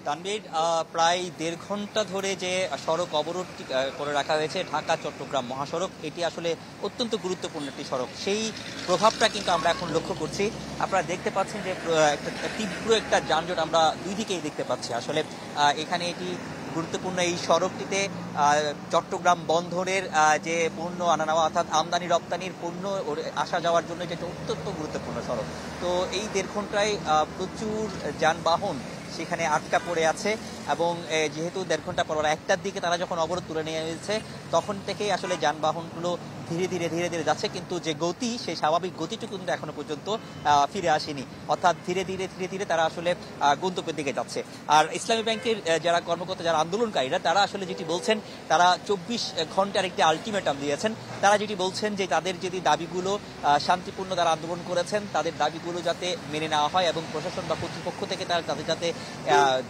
তানভীর, প্রায় ১.৫ ঘন্টা ধরে যে সড়ক অবরোধ করে রাখা হয়েছে ঢাকা চট্টগ্রাম মহাসড়ক, এটি আসলে অত্যন্ত গুরুত্বপূর্ণ একটি সড়ক। সেই প্রভাবটা কিন্তু আমরা এখন লক্ষ্য করছি। আপনারা দেখতে পাচ্ছেন যে তীব্র একটা যানজট আমরা দুই দিকেই দেখতে পাচ্ছি। আসলে এখানে এটি গুরুত্বপূর্ণ এই সড়কটিতে চট্টগ্রাম বন্দরের যে পণ্য আনা নেওয়া অর্থাৎ আমদানি রপ্তানির পণ্য আসা যাওয়ার জন্য এটা অত্যন্ত গুরুত্বপূর্ণ সড়ক। তো এই ১.৫ ঘন্টায় প্রচুর যানবাহন সেখানে আটকা পড়ে আছে এবং যেহেতু ১.৫ ঘন্টা পর ১টার দিকে তারা যখন অবরোধ তুলে নিয়ে হয়েছে তখন থেকেই আসলে যানবাহনগুলো ধীরে ধীরে যাচ্ছে, কিন্তু যে গতি সেই স্বাভাবিক গতিটুকু কিন্তু এখনো পর্যন্ত ফিরে আসেনি। অর্থাৎ ধীরে ধীরে তারা আসলে গন্তব্যের দিকে যাচ্ছে। আর ইসলামী ব্যাংকের যারা কর্মকর্তা, যারা আন্দোলনকারীরা, তারা আসলে যেটি বলছেন, তারা ২৪ ঘন্টার একটি আলটিমেটাম দিয়েছেন। তারা যেটি বলছেন যে তাদের যদি দাবিগুলো শান্তিপূর্ণ যারা আন্দোলন করেছেন তাদের দাবিগুলো যাতে মেনে নেওয়া হয় এবং প্রশাসন বা কর্তৃপক্ষ থেকে তাদের যাতে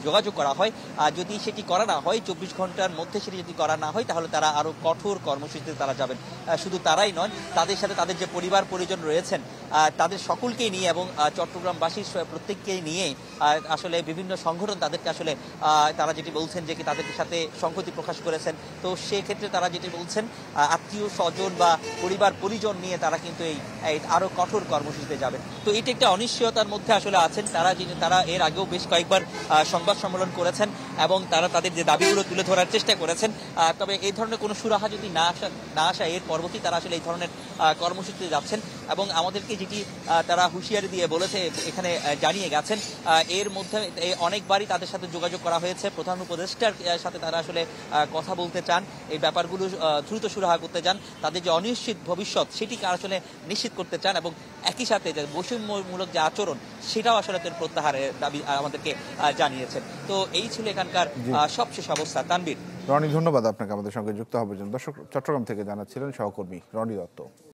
যোগাযোগ করা হয়। যদি সেটি করা না হয়, ২৪ ঘন্টার মধ্যে সেটি যদি করা না হয়, তাহলে তারা আরো কঠোর কর্মসূচিতে তারা যাবেন। শুধু তারাই নয়, তাদের সাথে তাদের যে পরিবার পরিজন রয়েছেন তাদের সকলকেই নিয়ে এবং চট্টগ্রামবাসীর প্রত্যেককেই নিয়ে আসলে বিভিন্ন সংগঠন তাদেরকে আসলে তারা যেটি বলছেন যে কি তাদের সাথে সংহতি প্রকাশ করেছেন। তো সেক্ষেত্রে তারা যেটি বলছেন, আত্মীয় স্বজন বা পরিবার পরিজন নিয়ে তারা কিন্তু এই আরো কঠোর কর্মসূচিতে যাবেন। তো এটি একটা অনিশ্চয়তার মধ্যে আসলে আছেন তারা এর আগেও বেশ কয়েকবার সংবাদ সম্মেলন করেছেন এবং তারা তাদের যে দাবিগুলো তুলে ধরার চেষ্টা করেছেন। তবে এই ধরনের কোনো সুরাহা যদি না আসা এর পরবর্তী তারা আসলে এই ধরনের কর্মসূচিতে যাচ্ছেন এবং আমাদেরকে যেটি তারা হুঁশিয়ারি দিয়ে বলেছে, এখানে জানিয়ে গেছেন, এর মধ্যে অনেকবারই তাদের সাথে যোগাযোগ করা হয়েছে। প্রধান উপদেষ্টার সাথে তারা আসলে কথা বলতে চান, এই ব্যাপারগুলো দ্রুত সুরাহা করতে চান, তাদের যে অনিশ্চিত ভবিষ্যৎ সেটিকে আসলে নিশ্চিত করতে চান এবং একই সাথে যে বৈষম্যমূলক যে আচরণ সেটাও আসলে প্রত্যাহারের দাবি আমাদেরকে জানিয়েছেন। তো এই ছিল এখানকার সবশেষ অবস্থা। তানভীর, রনি, ধন্যবাদ আপনাকে আমাদের সঙ্গে যুক্ত হওয়ার জন্য। দর্শক, চট্টগ্রাম থেকে জানাচ্ছিলেন সহকর্মী রনি দত্ত।